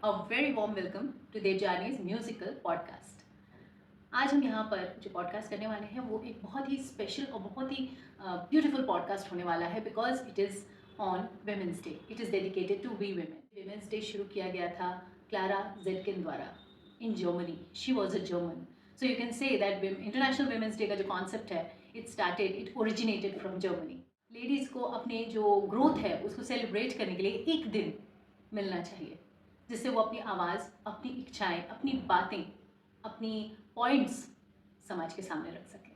A very warm welcome to Devjani's musical podcast. आज हम यहाँ पर जो पॉडकास्ट करने वाले हैं वो एक बहुत ही स्पेशल और बहुत ही ब्यूटीफुल पॉडकास्ट होने वाला है because it is on women's day. It is dedicated to we women. Women's day शुरू किया गया था क्लारा जेटकिन द्वारा in Germany. She was a German, so you can say that international women's day का जो कॉन्सेप्ट है it originated from Germany. Ladies को अपने जो ग्रोथ है उसको सेलिब्रेट करने के लिए एक दिन मिलना चाहिए जिससे वो अपनी आवाज़, अपनी इच्छाएं, अपनी बातें, अपनी पॉइंट्स समाज के सामने रख सकें।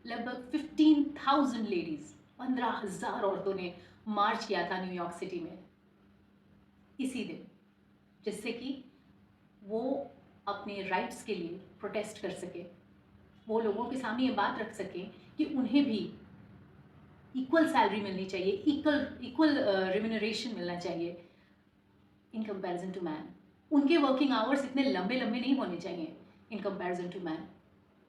लगभग 15,000 लेडीज़, 15,000 औरतों ने मार्च किया था न्यूयॉर्क सिटी में इसी दिन, जिससे कि वो अपने राइट्स के लिए प्रोटेस्ट कर सके। वो लोगों के सामने ये बात रख सकें कि उन्हें भी इक्वल सैलरी मिलनी चाहिए, इक्वल रिम्यूनरेशन मिलना चाहिए इन कंपैरिजन टू मैन। उनके वर्किंग आवर्स इतने लंबे लंबे नहीं होने चाहिए इन कंपैरिजन टू मैन।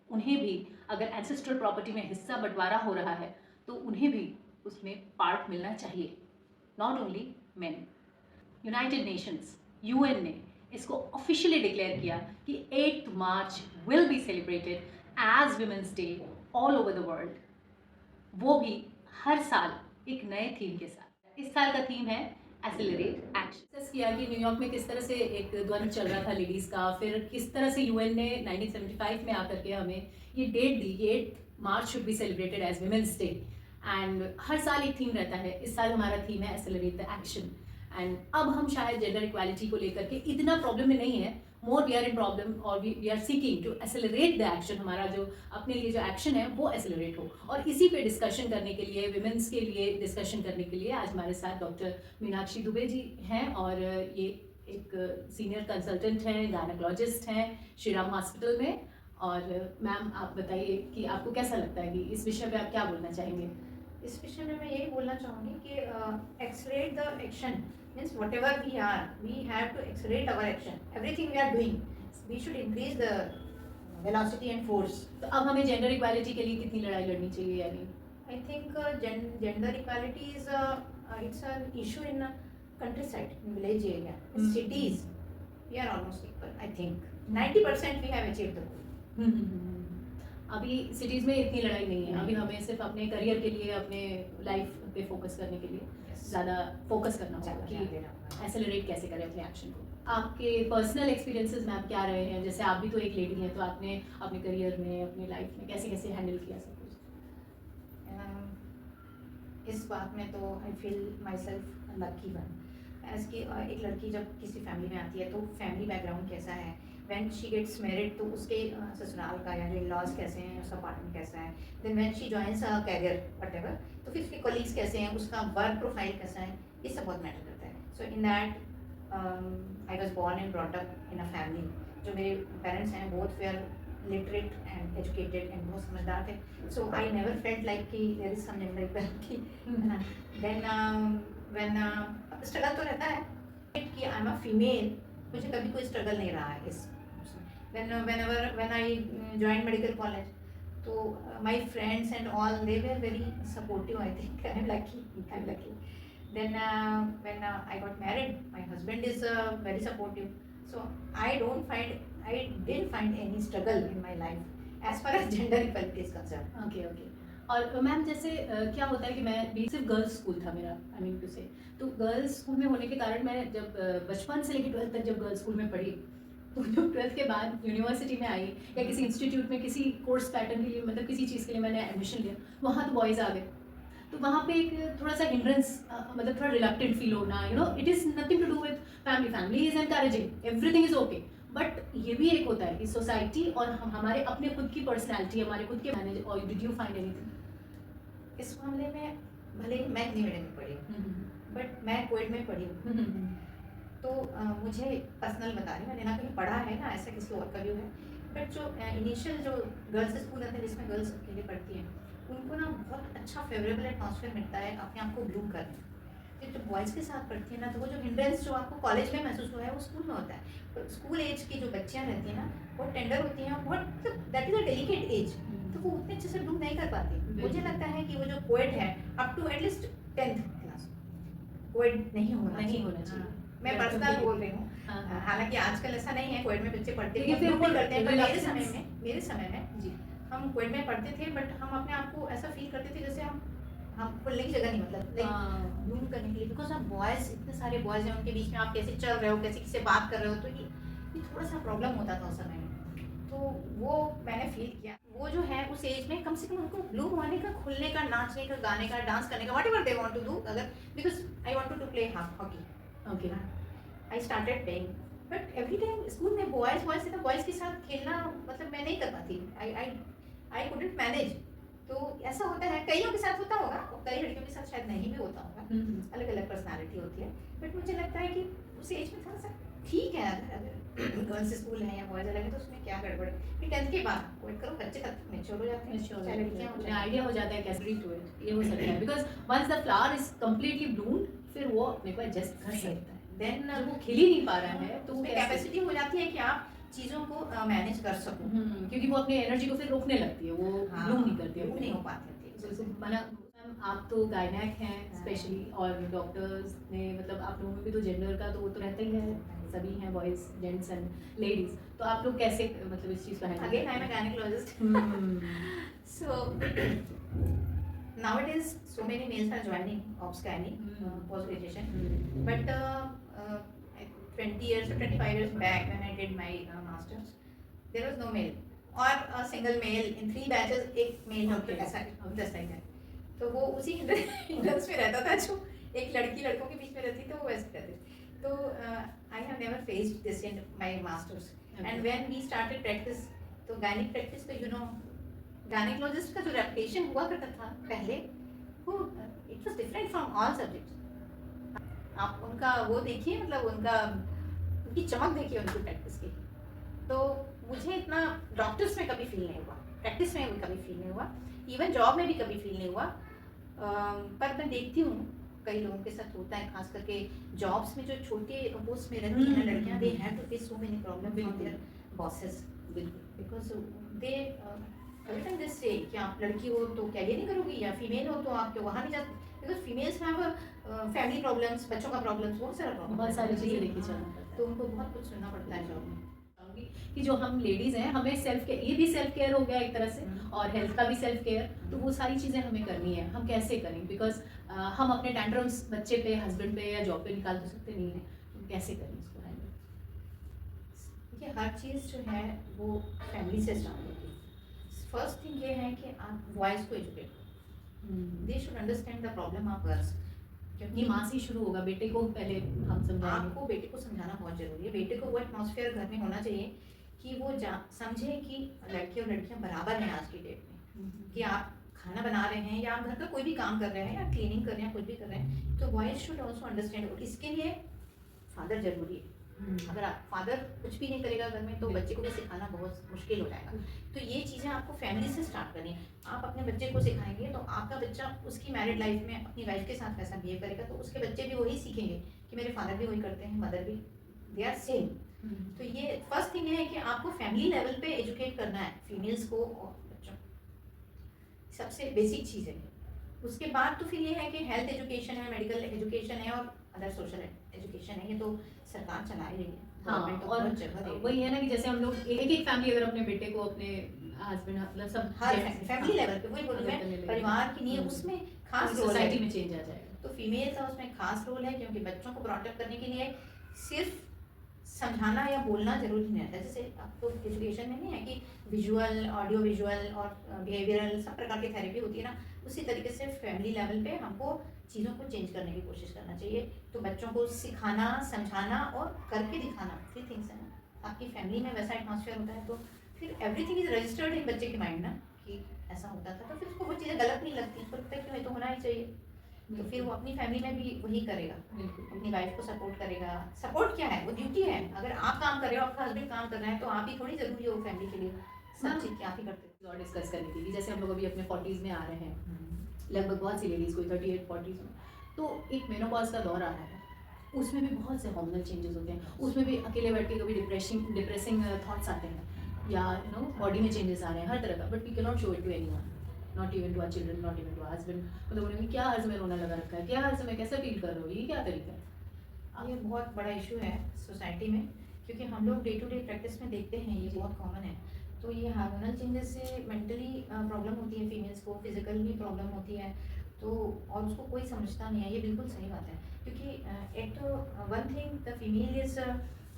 उन्हें भी अगर एंसेस्ट्रल प्रॉपर्टी में हिस्सा बंटवारा हो रहा है तो उन्हें भी उसमें पार्ट मिलना चाहिए, not only men. United Nations UN ने इसको ऑफिशियली डिक्लेयर किया कि 8 March will be celebrated as women's day all over the world, वो भी हर साल एक नए थीम के साथ। इस साल का थीम है एक्सेलरेट एक्शन। किया कि न्यूयॉर्क में किस तरह से एक ध्वनि चल रहा था लेडीज़ का, फिर किस तरह से यूएन ने 1975 में आकर के हमें ये डेट दी कि 8 March should be celebrated as women's day. And हर साल एक थीम रहता है। इस साल हमारा थीम है एक्सेलरेट द एक्शन। एंड अब हम शायद जेंडर इक्वालिटी को लेकर के इतना प्रॉब्लम में नहीं है, more we are in problem और we are seeking to accelerate the action. हमारा जो अपने लिए जो एक्शन है वो एक्सेलरेट हो। और इसी पे डिस्कशन करने के लिए, विमेंस के लिए डिस्कशन करने के लिए आज हमारे साथ डॉक्टर मीनाक्षी दुबे जी हैं और ये एक सीनियर कंसल्टेंट हैं, गायनेकोलॉजिस्ट हैं श्रीराम हॉस्पिटल में। और मैम आप बताइए कि आपको कैसा लगता है कि इस विषय पे आप क्या बोलना चाहेंगे? इस विषय में मैं यही बोलना चाहूँगी कि accelerate the action means whatever we are, we have to accelerate our action. Everything we are doing, we should increase the velocity and force. तो अब हमें जेंडर इक्वालिटी के लिए कितनी लड़ाई लड़नी चाहिए? यानी I think gender equality is it's an issue in country side, in village area, cities we are almost equal. I think 90% we have achieved the goal. अभी सिटीज़ में इतनी लड़ाई नहीं है। अभी हमें सिर्फ अपने करियर के लिए, अपने लाइफ पे फोकस करने के लिए ज़्यादा फोकस करना होगा कि एक्सेलरेट कैसे करें अपने एक्शन को। आपके पर्सनल एक्सपीरियंसेस में आप क्या रहे हैं? जैसे आप भी तो एक लेडी हैं, तो आपने अपने करियर में, अपनी लाइफ में कैसे कैसे हैंडल किया सब कुछ? इस बात में तो I feel myself lucky one. As कि एक लड़की जब किसी फैमिली में आती है तो फैमिली बैकग्राउंड कैसा है, व्हेन शी गेट्स मैरिड तो उसके ससुराल का या इन-लॉज कैसे हैं, उसका पार्टनर कैसा है, then when she joins a career whatever, तो फिर उसके कलीग्स कैसे हैं, उसका वर्क प्रोफाइल कैसा है, ये सब बहुत मैटर करता है। So in that I was born and brought up in a family, जो मेरे पेरेंट्स हैं both were literate and educated and बहुत समझदार थे। So I never felt like कि there is some gender equality. Then when struggle तो रहता है कि आई एम अ फीमेल, मुझे कभी कोई स्ट्रगल नहीं रहा है इस। when I joined medical college, तो my friends and all they were very supportive. I think I'm lucky. Then when I got married, my husband is very supportive. So I didn't find any struggle in my life as far as gender equality is concerned. Okay. और ma'am जैसे क्या होता है कि मैं भी सिर्फ girls school था मेरा, आई मीन टू से, तो गर्ल्स स्कूल में होने के कारण मैं जब बचपन से लेकर 12th तक जब गर्ल्स स्कूल में पढ़ी, तो जब 12th के बाद यूनिवर्सिटी में आई या किसी इंस्टीट्यूट में किसी कोर्स पैटर्न के लिए, मतलब किसी चीज़ के लिए मैंने एडमिशन लिया, वहाँ तो बॉयज़ आ गए। तो वहाँ पे एक थोड़ा सा हिंड्रेंस, मतलब थोड़ा रिलक्टेंट फील होना, it is nothing to do with family is encouraging, everything is okay. But ये भी एक होता है कि सोसाइटी और हमारे अपने खुद की पर्सनैलिटी, हमारे खुद के मैनेज। और डिड यू फाइंड एनीथिंग इस मामले में? भले ही मैं हिंदी मीडियम में पढ़ी, बट मैं कोएड में पढ़ी हूँ, तो मुझे पर्सनल बता रही हूँ, मैंने ना कहीं पढ़ा है ना ऐसा किसी और का व्यू है। बट जो इनिशियल जो गर्ल्स स्कूल रहते हैं जिसमें गर्ल्स अकेले पढ़ती हैं, उनको ना बहुत अच्छा फेवरेबल एटमॉस्फेयर मिलता है अपने आप को ग्रूम करने। फिर जो बॉयज़ के साथ पढ़ती है ना, तो वो जो हिंड्रेंस जो आपको कॉलेज में महसूस हुआ है वो स्कूल में होता है। तो स्कूल एज की जो बच्चियाँ रहती हैं ना, बहुत टेंडर होती हैं और बहुत, that is a delicate age, तो वो उतने अच्छे से ग्रूम नहीं कर पाती। मुझे लगता है कि वो जो कोएड है up to at least 10th class coed नहीं होना चाहिए। हाँ, मैं पर्सनल बोल रही हूँ हालांकि आजकल ऐसा नहीं है, कोविड में बच्चे पढ़ते लेकिन थे, फिर हम लोग वो भी करते हैं, पर reluctance- मेरे समय में जी हम कोविड में पढ़ते थे, बट हम अपने आप को ऐसा फील करते थे जैसे हम खुलने की जगह नहीं, मतलब लाइक ब्लूम करने के लिए, बिकॉज आप बॉयज, इतने सारे बॉयज हैं, उनके बीच में आप कैसे चल रहे हो, कैसे किससे बात कर रहे हो, तो ये थोड़ा सा प्रॉब्लम होता था उस समय में। तो वो मैंने फील किया, वो जो है उस एज में कम से कम उनको ब्लूम होने का, खुलने का, नाचने का, गाने का, डांस करने का, whatever they want to do, अगर because I want to play hockey, okay I started playing, but every time school में बॉयज बॉयज थे, तो बॉयज के साथ खेलना मतलब मैं नहीं कर पाती, आई कुडंट मैनेज। तो ऐसा होता है, कईयों के साथ होता होगा, कई लड़कियों के साथ शायद नहीं भी होता होगा, अलग अलग पर्सनालिटी होती है, बट मुझे लगता है कि उस एज में थोड़ा सा ठीक है, अगर गर्ल्स स्कूल है या बॉयज अलग है तो उसमें क्या गड़बड़ है। फिर 10th के बाद वेट करो, बच्चे तब तक मैच्योर हो जाते हैं, चाहे लड़कियां हो मुझे चाहे आइडिया हो जाता है कैसे रीड टू इट, ये हो सकता है because once the flower is completely bloomed फिर वो अपने को एडजस्ट कर सकता है, देन जब वो खिल ही नहीं पा रहा है तो वो उसमें कैसे- कैपेसिटी हो जाती है कि आप चीज़ों को मैनेज कर सको। क्योंकि वो अपनी एनर्जी को फिर रोकने लगती है, वो ब्लूम नहीं करती है, वो नहीं हो पाती तो मतलब मैम आप तो गायनेक हैं स्पेशली, और डॉक्टर्स ने मतलब आप लोगों में भी तो जेंडर का तो वो तो रहता ही है, सभी हैं बॉयज जेंट्स एंड लेडीज, तो आप लोग कैसे मतलब इस चीज़ को handle again I am a gynaecologist, so nowadays so many males are joining obs gynae post graduation, but 20 years or 25 years back when I did my masters there was no male or a single male in 3 batches, एक mail doctor Okay. ऐसा just like that, तो वो उसी हिंडल्स में रहता था जो एक लड़की लड़कों के बीच में रहती, तो वो वैसे रहते। तो I have never faced this in my masters, and when we started practice, तो गायनिक प्रैक्टिस तो यू नो गायनिकोलॉजिस्ट का जो रेपुटेशन हुआ करता था पहले, वो it was different from all subjects. आप उनका वो देखिए, मतलब उनकी चमक देखिए उनकी प्रैक्टिस की, तो मुझे इतना डॉक्टर्स में कभी फील नहीं हुआ, प्रैक्टिस में भी कभी फील नहीं हुआ, इवन जॉब में भी कभी फील नहीं हुआ। पर मैं देखती हूँ कई लोगों के साथ होता है, खास करके जॉब्स में जो छोटे पोस्ट में रहती हैं लड़कियाँ, they have to face so many problem from their bosses, because they every time they say कि आप लड़की हो तो कैरियर नहीं करोगी, या फीमेल हो तो आप वहाँ नहीं जाते, because females have family problems, बच्चों का प्रॉब्लम्स, बहुत सारा प्रॉब्लम, बहुत सारी चीज़ें लेके चलना पड़ता है, तो उनको बहुत कुछ सुनना पड़ता है जॉब में। चाहूँगी कि जो हम लेडीज़ हैं हमें सेल्फ केयर, ये भी सेल्फ केयर हो गया एक तरह से, और हेल्थ का भी सेल्फ केयर, तो वो सारी चीज़ें हमें करनी है, हम कैसे करें, बिकॉज हम अपने टैंट्रम्स बच्चे पे, हस्बैंड पे या जॉब पे निकाल तो सकते नहीं हैं, तो कैसे करें इसको हैंडल। देखिए हर चीज़ जो है वो फैमिली से स्टार्ट होती है। फर्स्ट थिंग ये है कि आप वॉइस को एजुकेट करो, they should understand the problem of girls, ये क्योंकि माँ से ही शुरू होगा, बेटे को पहले हम समझाएंगे। आपको बेटे को समझाना बहुत जरूरी है, बेटे को वो एटमॉस्फेयर घर में होना चाहिए कि वो समझे कि लड़के और लड़कियां बराबर हैं आज की डेट में, कि आप खाना बना रहे हैं या आप घर का कोई भी काम कर रहे हैं या क्लीनिंग कर रहे हैं, कुछ भी कर रहे हैं, तो वॉइस शुड ऑल्सो अंडरस्टैंड। और इसके लिए फादर जरूरी है, अगर आप फादर कुछ भी नहीं करेगा घर में तो बच्चे को भी सिखाना बहुत मुश्किल हो जाएगा। तो ये चीज़ें आपको फैमिली से स्टार्ट करनी है। आप अपने बच्चे को सिखाएंगे तो आपका बच्चा उसकी मैरिड लाइफ में अपनी वाइफ के साथ कैसा बिहेव करेगा, तो उसके बच्चे भी वही सीखेंगे कि मेरे फादर भी वही करते हैं, मदर भी, दे आर सेम। तो ये फर्स्ट थिंग ये है कि आपको फैमिली लेवल पे एजुकेट करना है फीमेल्स को और बच्चों, सबसे बेसिक चीज़ है। उसके बाद तो फिर ये है कि हेल्थ एजुकेशन है, मेडिकल एजुकेशन है और अदर सोशल एजुकेशन है, ये तो सरकार चला ही रही है। हाँ, और वही है ना कि जैसे हम लोग एक एक फैमिली अगर अपने बेटे को, अपने हस्बैंड, मतलब सब हर फैमिली लेवल पे, वही बोलूँ मैं, परिवार की नींव, उसमें खास रोल है, सोसाइटी में चेंज आ जाएगा। तो फीमेल का उसमें खास रोल है, क्योंकि बच्चों को ब्रॉटअप करने के लिए सिर्फ समझाना या बोलना जरूरी नहीं रहता। जैसे आपको एजुकेशन में नहीं है कि विजुअल, ऑडियो विजुअल और बिहेवियरल सब प्रकार की थेरेपी होती है ना, उसी तरीके से फैमिली लेवल पे हमको चीज़ों को चेंज करने की कोशिश करना चाहिए। तो बच्चों को सिखाना, समझाना और करके दिखाना, 3 थिंग्स है ना। आपकी फैमिली में वैसा एटमॉस्फेयर होता है तो फिर एवरीथिंग इज रजिस्टर्ड इन बच्चे के माइंड ना, कि ऐसा होता था, तो फिर उसको वो चीज़ें गलत नहीं लगती, उसको लगता है कि मैं तो होना ही चाहिए, तो फिर वो अपनी फैमिली में भी वही करेगा, अपनी वाइफ को सपोर्ट करेगा। सपोर्ट क्या है, वो ड्यूटी है। अगर आप काम कर रहे हो, आपका हस्बैंड काम कर रहा है, तो आप ही थोड़ी जरूरी हो फैमिली के लिए, सब चीज़ क्या आप ही करते और डिस्कस करनी थी कि जैसे हम लोग अभी अपने 40s में आ रहे हैं, लगभग बहुत सी लेडीज़, कोई 38-40s में, तो एक मेनोपॉज का दौर आ रहा है, उसमें भी बहुत से हार्मोनल चेंजेस होते हैं, उसमें भी अकेले बैठ के कभी डिप्रेसिंग थॉट्स आते हैं, या यू नो बॉडी में चेंजेस आ रहे हैं हर तरह का, but we can not show it to anyone, not even to our children, not even to our husband. मतलब उन्हें क्या अर्ज में रोना लगा रखा है, क्या अर्ज में कैसे फील कर रहे हो, ये क्या तरीका है। ये बहुत बड़ा इशू है सोसाइटी में, क्योंकि हम लोग डे टू डे प्रैक्टिस में देखते हैं, ये बहुत कॉमन है। तो ये हार्मोनल चेंजेस से मेंटली प्रॉब्लम होती है फीमेल्स को, फिजिकल भी प्रॉब्लम होती है। तो और उसको कोई समझता नहीं है, ये बिल्कुल सही बात है। क्योंकि एक तो one thing the female is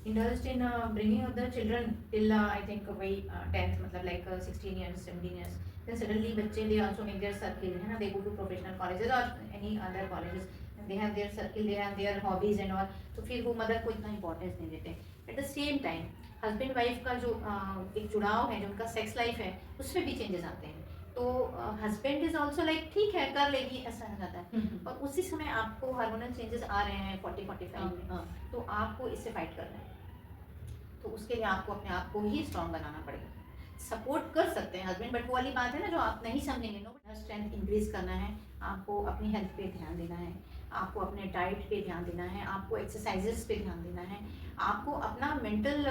indulged in bringing up the children till I think वही 10th, मतलब like 16 years 17 years, then suddenly बच्चे they also make their circle, है ना, they go to professional colleges or any other colleges, they have their circle, they have their hobbies and all, तो फिर वो mother को इतना importance नहीं देते। At the same time husband wife का जो एक जुड़ाव है, जो उनका सेक्स लाइफ है, उसमें भी चेंजेस आते हैं। तो हस्बैंड इज ऑल्सो लाइक ठीक है कर लेगी, ऐसा हो जाता है। और उसी समय आपको हार्मोनल चेंजेस आ रहे हैं 40-45 में, तो आपको इससे फाइट करना है। तो उसके लिए आपको अपने आप को ही स्ट्रांग बनाना पड़ेगा। सपोर्ट कर सकते हैं हस्बैंड, बट वो वाली बात है ना जो आप नहीं समझेंगे। नो, स्ट्रेंथ इंक्रीज करना है, आपको अपनी हेल्थ पे ध्यान देना है, आपको अपने डाइट पे ध्यान देना है, आपको एक्सरसाइजेस पे ध्यान देना है, आपको अपना मेंटल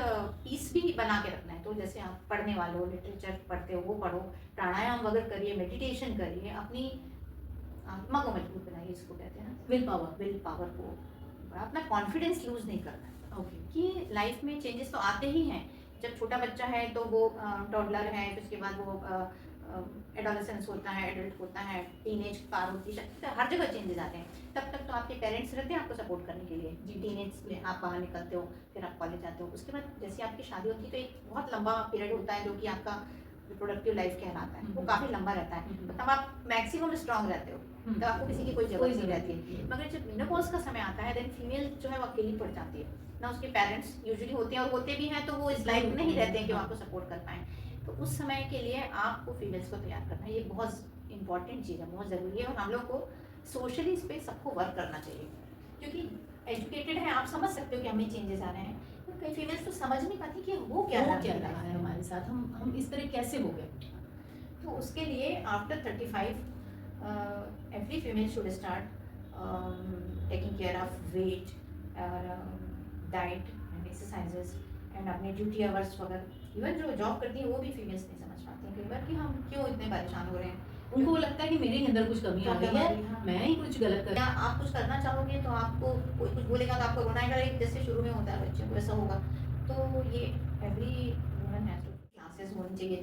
पीस भी बना के रखना है। तो जैसे आप पढ़ने वाले हो, लिटरेचर पढ़ते हो, वो पढ़ो, प्राणायाम वगैरह करिए, मेडिटेशन करिए, अपनी आत्मा को मजबूत बनाइए, इसको कहते हैं ना विल पावर को, अपना कॉन्फिडेंस लूज नहीं करना है। ओके। कि लाइफ में चेंजेस तो आते ही हैं। जब छोटा बच्चा है तो वो टॉडलर है, फिर उसके बाद वो एडोलेसेंस होता है, एडल्ट होता है, टीनेज पार होती है, हर जगह चेंजेस आते हैं। तब तक तो आपके पेरेंट्स रहते हैं आपको सपोर्ट करने के लिए। जी। टीनेज में आप बाहर निकलते हो, फिर आप कॉलेज जाते हो, उसके बाद जैसे आपकी शादी होती है तो एक बहुत लंबा पीरियड होता है जो कि आपका रिप्रोडक्टिव लाइफ कहलाता है, वो काफ़ी लंबा रहता है। तब आप मैक्सिमम स्ट्रांग रहते हो, तो आपको किसी की कोई जरूरत नहीं रहती है। मगर जब मेनोपॉज का समय आता है, देन फीमेल जो है वो अकेली पड़ जाती है ना। उसके पेरेंट्स यूजुअली होते हैं, और होते भी हैं तो वो इस लाइफ में नहीं रहते हैं कि वो आपको सपोर्ट कर पाएँ। तो उस समय के लिए आपको फीमेल्स को तैयार करना है, ये बहुत इंपॉर्टेंट चीज़ है, बहुत ज़रूरी है। और हम लोग को सोशली इस पर सबको वर्क करना चाहिए, क्योंकि एजुकेटेड है, आप समझ सकते हो कि हमें चेंजेस आ रहे हैं। तो कई फीमेल्स तो समझ नहीं पाती कि वो क्या रहा है हमारे साथ, हम इस तरह कैसे हो गए। तो उसके लिए after 35 every female should start taking care of weight और diet and exercises and अपने ड्यूटी आवर्स वगैरह। इवन जो जॉब करती है वो भी फीमेल्स नहीं समझ पाती हैं कई बार कि हम क्यों इतने परेशान हो रहे हैं। उनको लगता है कि मेरे अंदर कुछ कमी आ गई है, हाँ। मैं ही कुछ गलत कर। या आप कुछ करना चाहोगे तो आपको कोई कुछ बोलेगा तो आपको रोना आएगा, जैसे शुरू में होता है बच्चे को वैसा होगा। तो ये every woman has to classes होनी चाहिए,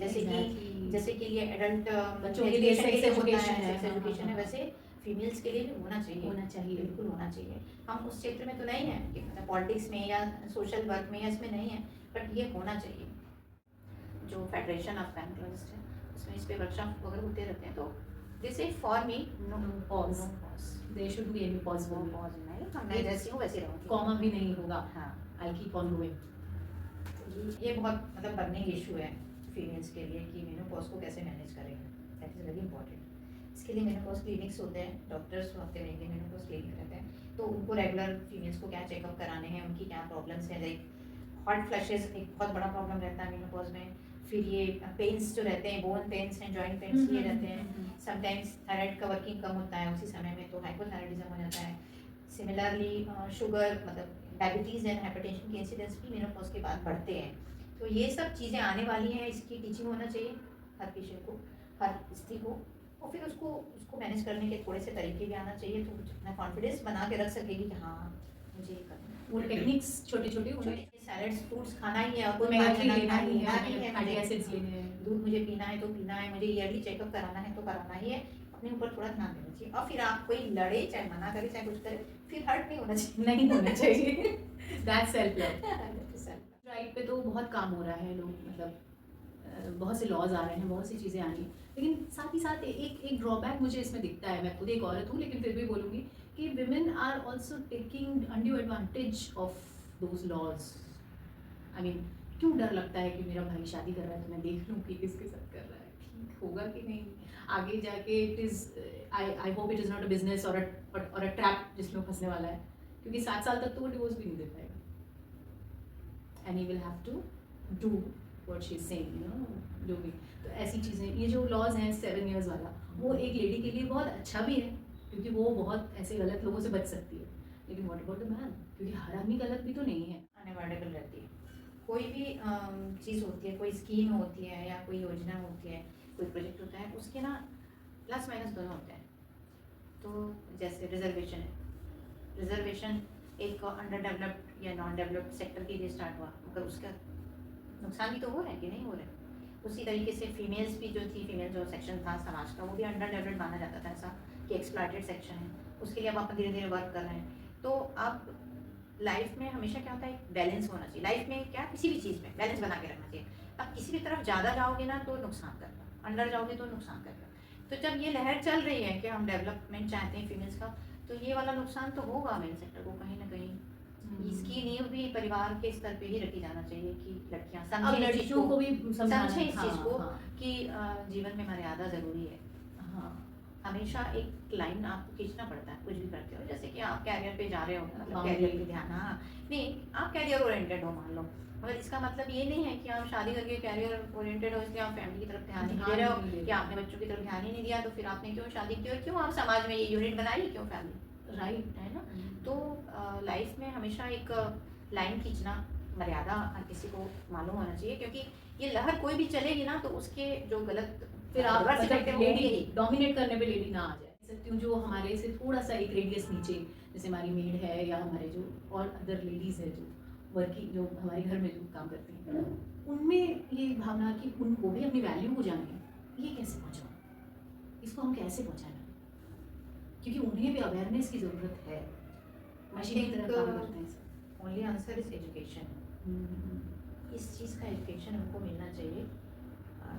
जैसे कि ये एडल्ट बच्चों के लिए सेक्स एजुकेशन है, वैसे फीमेल्स के लिए भी होना चाहिए, बिल्कुल होना चाहिए। हम उस क्षेत्र में तो नहीं है कि मतलब पॉलिटिक्स में या सोशल वर्क में या इसमें नहीं है, बट ये होना चाहिए। जो फेडरेशन ऑफ गायनेकोलॉजिस्ट है उसमें इस पे वर्कशॉप वगैरह होते रहते हैं। तो this is for me no pause, there should be any pause नहीं, मैं जैसी हूँ वैसे रहूँगी, कॉमा भी नहीं होगा। हाँ, आई कीप ऑन गोइंग। ये बहुत मतलब बर्निंग इशू है फीमेल्स के लिए कि मेनोपॉज को कैसे मैनेज करें, दैट इज़ वेरी इंपॉर्टेंट। इसके लिए मेनोपॉज क्लिनिक्स होते हैं, डॉक्टर्स हफ्ते में एक दिन मेनोपॉज क्लिनिक रहते हैं, तो उनको रेगुलर फीमेल्स को क्या चेकअप कराने हैं, उनकी क्या प्रॉब्लम्स हैं। लाइक हॉट फ्लैशेस एक बहुत बड़ा प्रॉब्लम रहता है मेनोपॉज में। फिर ये पेन्स जो रहते हैं, बोन पेन्स हैं, जॉइंट पेन्स ये रहते हैं। समटाइम्स थायराइड का वर्किंग कम होता है उसी समय में, तो हाइपोथायराइडिज्म हो जाता है। सिमिलरली शुगर मतलब डायबिटीज़ एंड हाइपरटेंशन के इंसिडेंस भी मेनोपॉज के बाद बढ़ते हैं। तो ये सब चीज़ें आने वाली हैं, इसकी टीचिंग होना चाहिए हर पेशेंट को, हर स्त्री को, और फिर उसको मैनेज करने के थोड़े से तरीके भी आना चाहिए, तो अपना कॉन्फिडेंस बना के रख सकेगी कि हाँ मुझे ये करना है। वो टेक्निक्स छोटे-छोटे सैलेड्स फ्रूट्स खाना ही है, और कोई ओमेगा-3 लेना ही है, है, फैटी एसिड्स लेने हैं, दूध मुझे पीना है तो पीना है, मुझे ईयरली चेकअप कराना है तो कराना ही है। अपने ऊपर थोड़ा ध्यान देना चाहिए, और फिर आप कोई लड़े चाहे मना करे चाहे कुछ करे, फिर हर्ट नहीं होना चाहिए। That's self love. राइट पे तो बहुत काम हो रहा है, लोग मतलब बहुत से लॉज आ रहे हैं, बहुत सी चीज़ें आ रही हैं, लेकिन साथ ही साथ एक ड्रॉबैक मुझे इसमें दिखता है। मैं खुद एक औरत हूँ, लेकिन फिर भी बोलूँगी कि women are also taking undue advantage of those laws. I mean, क्यों डर लगता है कि मेरा भाई शादी कर रहा है तो मैं देख लूँ कि किसके साथ कर रहा है, ठीक होगा कि नहीं, आगे जाके it is I hope it is not a business और अ ट्रैप जिसमें फंसने वाला है, क्योंकि 7 साल तक तो वो डिवोर्स भी नहीं दे पाएगा। And he will have to do what she is saying, you know, जो भी। तो ऐसी चीज़ें, ये जो लॉज हैं 7 इयर्स वाला, वो एक लेडी के लिए बहुत अच्छा भी है, क्योंकि वो बहुत ऐसे गलत लोगों से बच सकती है। लेकिन व्हाट अबाउट द मैन, क्योंकि हर आदमी गलत भी तो नहीं है। अनअवॉइडेबल रहती है कोई भी चीज़ होती है, कोई स्कीम होती है या कोई योजना होती है, कोई प्रोजेक्ट होता है, उसके ना प्लस माइनस दोनों होते हैं। तो जैसे रिजर्वेशन है, रिजर्वेशन एक अंडर डेवलप्ड या नॉन डेवलप्ड सेक्टर के लिए स्टार्ट हुआ, मगर उसका नुकसान भी तो हो रहा है कि नहीं हो रहा है। उसी तरीके से फीमेल्स भी जो थी, फीमेल जो सेक्शन था समाज का, वो भी अंडर डेवलप्ड माना जाता था, ऐसा कि एक्सप्लॉइटेड सेक्शन है, उसके लिए अब आप धीरे धीरे वर्क कर रहे हैं। तो अब लाइफ में हमेशा क्या होता है, बैलेंस होना चाहिए। लाइफ में क्या, किसी भी चीज़ में बैलेंस बना के रखना चाहिए। आप किसी भी तरफ ज़्यादा जाओगे ना तो नुकसान करता, अंडर जाओगे तो नुकसान करता। तो जब ये लहर चल रही है कि हम डेवलपमेंट चाहते हैं फीमेल्स का, तो ये वाला नुकसान तो होगा मेल सेक्टर को कहीं ना कहीं। इसकी नींव भी परिवार के स्तर पे ही रखी जाना चाहिए कि लड़कियां अब समझें इस चीज़ लड़कियों को भी समझें इस हाँ, चीज़ को हाँ, कि जीवन में मर्यादा ज़रूरी है। हाँ, हमेशा एक लाइन आपको खींचना पड़ता है कुछ भी करते हो। जैसे कि आप कैरियर पे जा रहे हो, मतलब हाँ, कैरियर पे ध्यान, हाँ नहीं, आप कैरियर ओरिएंटेड हो मान लो, मगर इसका मतलब ये नहीं है कि आप शादी करके कैरियर ओरिएंटेड हो इसलिए आप फैमिली की तरफ ध्यान नहीं दे रहे हो, कि आपने बच्चों की तरफ ध्यान ही नहीं दिया, तो फिर आपने क्यों शादी की और क्यों आप समाज में ये यूनिट बनाई, क्यों फैमिली, राइट है ना। तो लाइफ में हमेशा एक लाइन खींचना, मर्यादा हर किसी को मालूम होना चाहिए, क्योंकि ये लहर कोई भी चलेगी ना तो उसके जो गलत फिर आप reverse effect है वो होंगे लेडी ही। डोमिनेट करने पे लेडी ना आ जाए। सकती हूँ जो हमारे से थोड़ा सा एक रेडियस नीचे, जैसे हमारी मेड है या हमारे जो और अदर लेडीज़ है जो वर्किंग, जो हमारे घर में जो काम करती हैं, उनमें ये भावना कि उनको भी अपनी वैल्यू को जाने, ये कैसे पहुँचाऊँ, इसको हम कैसे पहुँचाएं, क्योंकि उन्हें भी अवेयरनेस की ज़रूरत है। मशीन की तरह काम करते हैं सब। Only answer is education. इस चीज़ का एजुकेशन उनको मिलना चाहिए।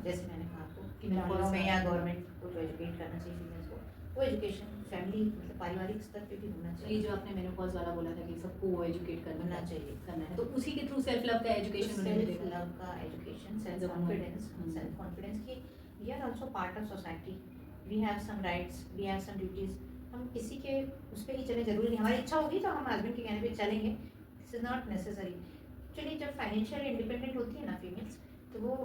जैसे मैंने कहा आपको कि स्कूलों में या गवर्नमेंट को जो एजुकेट करना चाहिए फीमेल्स को, वो एजुकेशन फैमिली मतलब पारिवारिक स्तर पे भी होना ये चाहिए। जो आपने मेनोपॉज वाला बोला था कि सबको एजुकेट होना चाहिए, करना है, तो उसी के थ्रू सेल्फ लव का एजुकेशन उन्हें सेल्फ मिलेगा। लव का education, As self a woman. Confidence, Hmm. Self confidence की we are also part of society, we have some rights, we have some duties. हम किसी के उस पर ही चले, जरूरी नहीं हमारी इच्छा होगी तो हम हस्बैंड के कहने पे चलेंगे, this is not necessary. Actually जब फाइनेंशियल इंडिपेंडेंट होती है ना फीमेल्स, तो वो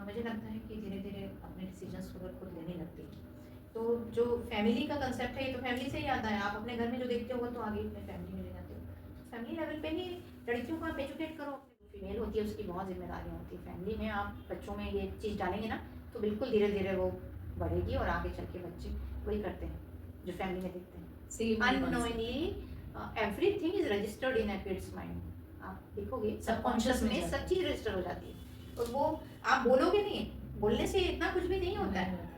मुझे लगता है कि धीरे धीरे अपने डिसीजंस वगैरह खुद लेने लगती है। तो जो फैमिली का कंसेप्ट है, ये तो फैमिली से ही आता है। आप अपने घर में जो देखते हो तो आगे अपने फैमिली में ले जाते हो। फैमिली लेवल पे ही लड़कियों को आप एजुकेट करो। फीमेल होती है उसकी बहुत जिम्मेदारियाँ होती है फैमिली में। आप बच्चों में ये चीज़ डालेंगे ना तो बिल्कुल धीरे धीरे वो बढ़ेगी और आगे चल के बच्चे वही करते हैं जो फैमिली में देखते हैं। Unknowingly everything is registered in a kids mind. आप देखोगे सबकॉन्शियस में सब चीज़ रजिस्टर हो जाती है, और वो आप बोलोगे नहीं, बोलने से इतना कुछ भी नहीं होता है।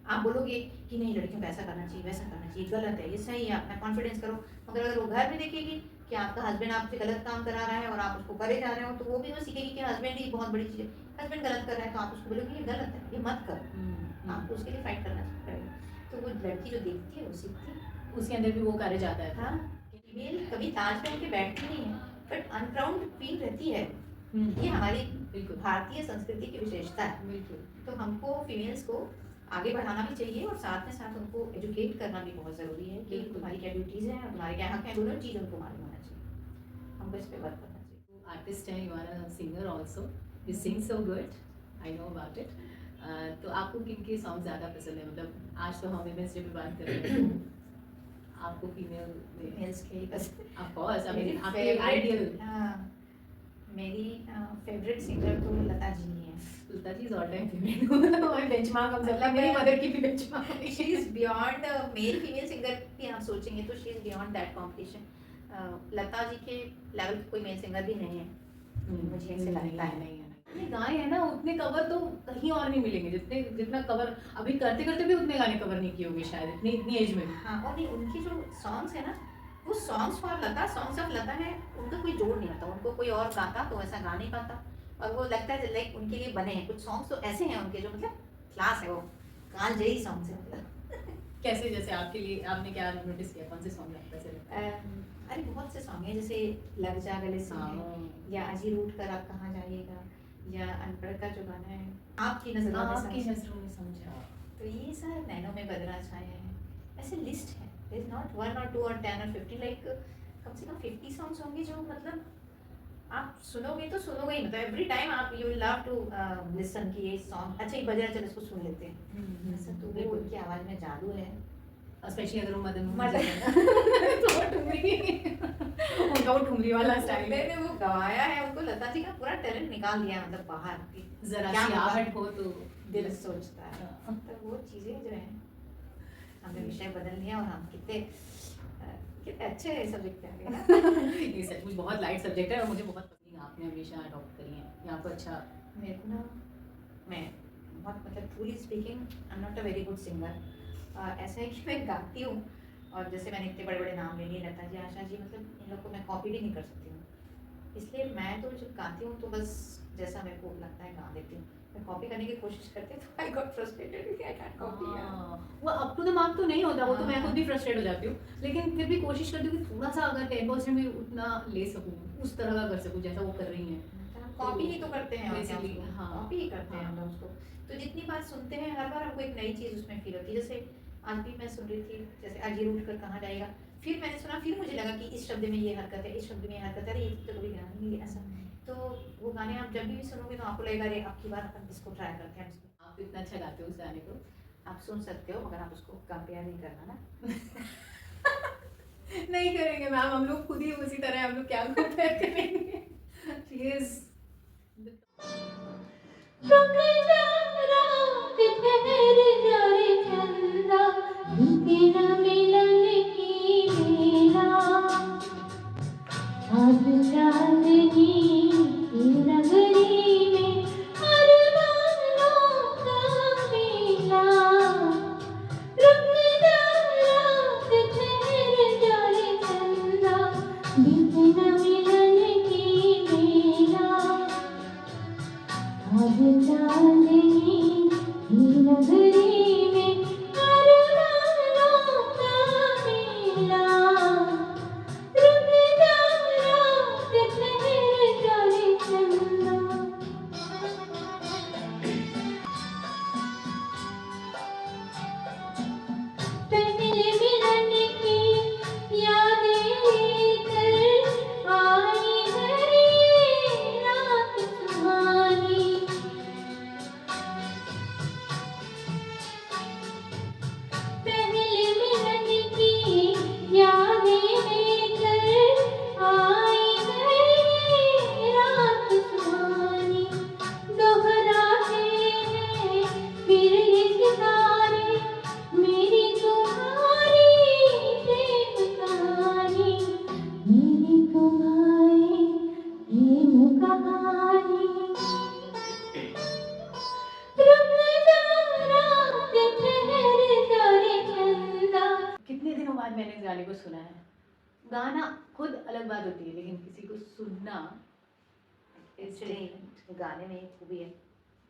आप बोलोगे कि नहीं लड़कियों को ऐसा करना चाहिए, वैसा करना चाहिए, गलत है, ये सही है, अपना कॉन्फिडेंस करो, मगर अगर वो घर में देखेगी कि आपका हस्बैंड आपसे गलत काम करा रहा है और आप उसको करे जा रहे हो, तो वो भी वो सीखेगी कि हस्बैंड ही बहुत बड़ी चीज़ है, हस्बैंड गलत कर रहा है तो आप उसको बोलोगे ये गलत है, ये मत कर, आपको उसके लिए फाइट करना पड़ेगा। तो वो लड़की जो देखती है वो सीखती है, उसके अंदर भी वो कार्य जाता है। हाँ। फीमेल कभी ताज पहन के बैठती नहीं है, बट अनप्राउड फील रहती है। ये हमारी बिल्कुल भारतीय संस्कृति की विशेषता है। बिल्कुल। तो हमको फीमेल्स को आगे बढ़ाना भी चाहिए और साथ में साथ उनको एजुकेट करना भी बहुत ज़रूरी है कि बिल्कुल। तुम्हारी क्या ड्यूटीज़ हैं और तुम्हारे क्या हक हैं, दोनों चीज़ उनको मालूम होना चाहिए। हमको इस पे वर्क करना चाहिए। आर्टिस्ट है, you are a singer also, you sing so good, I know about it. तो आपको किन के सॉन्ग ज़्यादा पसंद है? मतलब आज तो हम विमेंस डे पे बात कर रहे हैं, आपको फीमेल फीमेल्स के ही बस ऑफ कोर्स, आई मेरी मीन आपके आइडियल मेरी फेवरेट सिंगर तो लता जी ही हैं। Lata ji is all time female और बेंचमार्क हम सबका, मेरी मदर की भी benchmark. She is beyond male female singer भी आप सोचेंगे तो she is beyond that competition. Lata ji के लेवल पे कोई मेल सिंगर भी नहीं है, मुझे ऐसे लगता है। नहीं जितने गाए हैं ना उतने कवर तो कहीं और नहीं मिलेंगे, जितना कवर अभी करते करते भी उतने गाने कवर नहीं किए होंगे शायद इतनी एज में। हाँ, और नहीं उनकी जो सॉन्ग्स है ना, वो songs for Lata, songs of Lata है, उनका कोई जोड़ नहीं आता। उनको कोई और गाता तो ऐसा गा नहीं पाता, और वो लगता है लाइक उनके लिए बने हैं। कुछ सॉन्ग्स तो ऐसे हैं उनके जो मतलब क्लास है, वो काल जयी सॉन्ग्स है मतलब। कैसे, जैसे आपके लिए आपने क्या नोटिस किया, कौन से सॉन्ग आपको ऐसे लगता है? अरे बहुत से सॉन्ग हैं, जैसे लग जा गले से है, या अजी रूठ कर आप कहाँ जाइएगा, या अनपढ़ का जो गाना है आपकी नजरों में आपकी समझ। नजरों में समझा। तो ये सब नैनों में बदला छाए हैं, ऐसे लिस्ट है। There is not 1 or 2 or 10 or 15, like कम से कम 50 सॉन्ग्स होंगे जो मतलब आप सुनोगे तो सुनोगे ही, मतलब एवरी टाइम आप you will love to listen कि ये सॉन्ग अच्छा ही बज रहा है, चलो इसको सुन लेते हैं। ऐसा तो वो उनकी आवाज़ में जादू है, स्पेशली अगर वो मदन मदन तो वो ठुमरी उनका वो ठुमरी वाला स्टाइल मैंने वो गवाया है, उनको लता जी का पूरा टैलेंट निकाल दिया, मतलब बाहर की जरा क्या सी होगा? आहट हो तो दिल सोचता है। तो वो चीज़ें जो हैं हमने विषय बदल लिया, और हम कितने कितने अच्छे सब्जेक्ट पे आ गए ना। ये सचमुच बहुत लाइट सब्जेक्ट है और मुझे बहुत पसंद है, आपने हमेशा अडॉप्ट करी है यहाँ पर। अच्छा, मेरे को ना, मैं बहुत मतलब truly speaking I am not a very good singer. ऐसा है कि मैं गाती हूँ और जैसे मैंने इतने बड़े बड़े नाम ले लिए, लता जी, आशा जी, मतलब इन लोग को मैं कॉपी भी नहीं कर सकती हूँ। इसलिए मैं तो जब गाती हूँ तो बस जैसा मेरे को लगता है गा देती हूँ। मैं कॉपी करने की कोशिश करती हूँ तो I got frustrated, I can't copy. वो अप टू द मार्क तो नहीं होता, वो तो मैं हाँ। खुद भी फ्रस्ट्रेट हो जाती हूँ, लेकिन फिर भी कोशिश करती हूँ कि थोड़ा सा अगर 10% भी उतना ले सकूँ, उस तरह का कर सकूँ जैसा वो कर रही हैं। कॉपी ही तो करते हैं Basically, हाँ। कॉपी ही करते हैं हम हाँ। लोग उसको। तो जितनी बार सुनते हैं हर बार हमको एक नई चीज़ उसमें फील होती है। जैसे आज भी मैं सुन रही थी, जैसे आज ये रूठ कर कहाँ जाएगा, फिर मैंने सुना, फिर मुझे लगा कि इस शब्द में ये हरकत है, इस शब्द में ये हरकत है, अरे ये तो कभी ध्यान नहीं दिया ऐसा। तो वो गाने आप जब भी सुनोगे तो आपको लगेगा अरे आपकी बात, अपन इसको ट्राई करते हैं। आप इतना अच्छा गाते हो उस गाने को। आप सुन सकते हो मगर आप उसको कंपेयर नहीं करना ना। नहीं करेंगे मैम, हम लोग खुद ही उसी तरह, हम लोग क्या कंपेयर करेंगे। She is रुक जा रात ठहर जा रे चंदा, रुके न मिलन की बेला, आज चांदनी की नगरी में अरमानों का मेला। रुक जा रात ठहर जा रे चंदा, रुके न मिलन की बेला, आज चांदनी की नगरी में अरमानों का मेला। रुक जा रात ठहर जा रे चंदा। पहले मिलन की यादें लेकर आई है ये रात सुहानी। पहले मिलन की यादें लेकर आई है ये रात सुहानी। दोहराते हैं फिर ये सितारे मेरी तुम्हारी प्रेम कहानी, मेरी तुम्हारी प्रेम कहानी। रुक जा रात ठहर जा रे चंदा। कितने दिनों बाद मैंने इस गाने को सुना है। गाना खुद अलग बात होती है, लेकिन किसी को सुनना एक्चुअली गाने में एक खूबी है।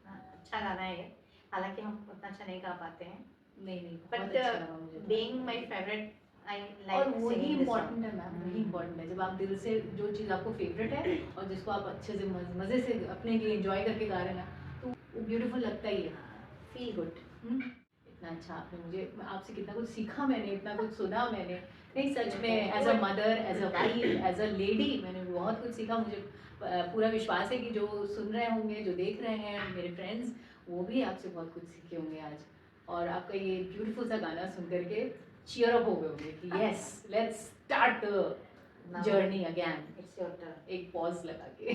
अच्छा गाना है ये, हालांकि हम उतना अच्छा नहीं गा पाते हैं, नहीं नहीं बट बहुत अच्छा लगा मुझे। बीइंग माय फेवरेट आई और लाइक वही सिंगिंग दिस इम्पोर्टेंट है मैम, वही इम्पोर्टेंट है जब आप दिल से जो चीज़ आपको फेवरेट है और जिसको आप अच्छे से मज़े से अपने लिए एंजॉय करके गा रहे हैं ना, तो वो ब्यूटीफुल लगता ही है। Feel good. इतना अच्छा आपने मुझे, आपसे कितना कुछ सीखा मैंने, इतना कुछ सुना मैंने। नहीं सच में, as a mother, as a wife, as a lady, मैंने बहुत कुछ सीखा। मुझे पूरा विश्वास है कि जो सुन रहे होंगे, जो देख रहे हैं मेरे फ्रेंड्स, वो भी आपसे बहुत कुछ सीखे होंगे आज। और आपका ये ब्यूटीफुल सा गाना सुन करके चीयर अप हो गए होंगे कि yes let's start the journey again. It's your turn. एक पॉज लगा के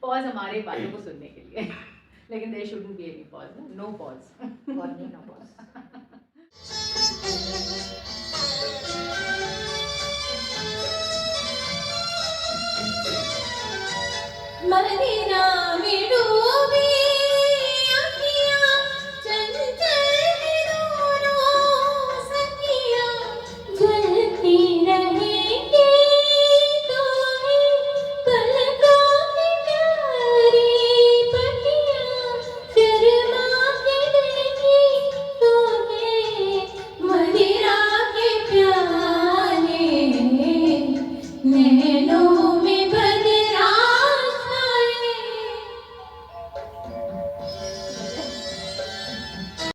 पॉज हमारे बातों को सुनने के लिए, लेकिन there shouldn't be any pause, no pause. For me no boss. Money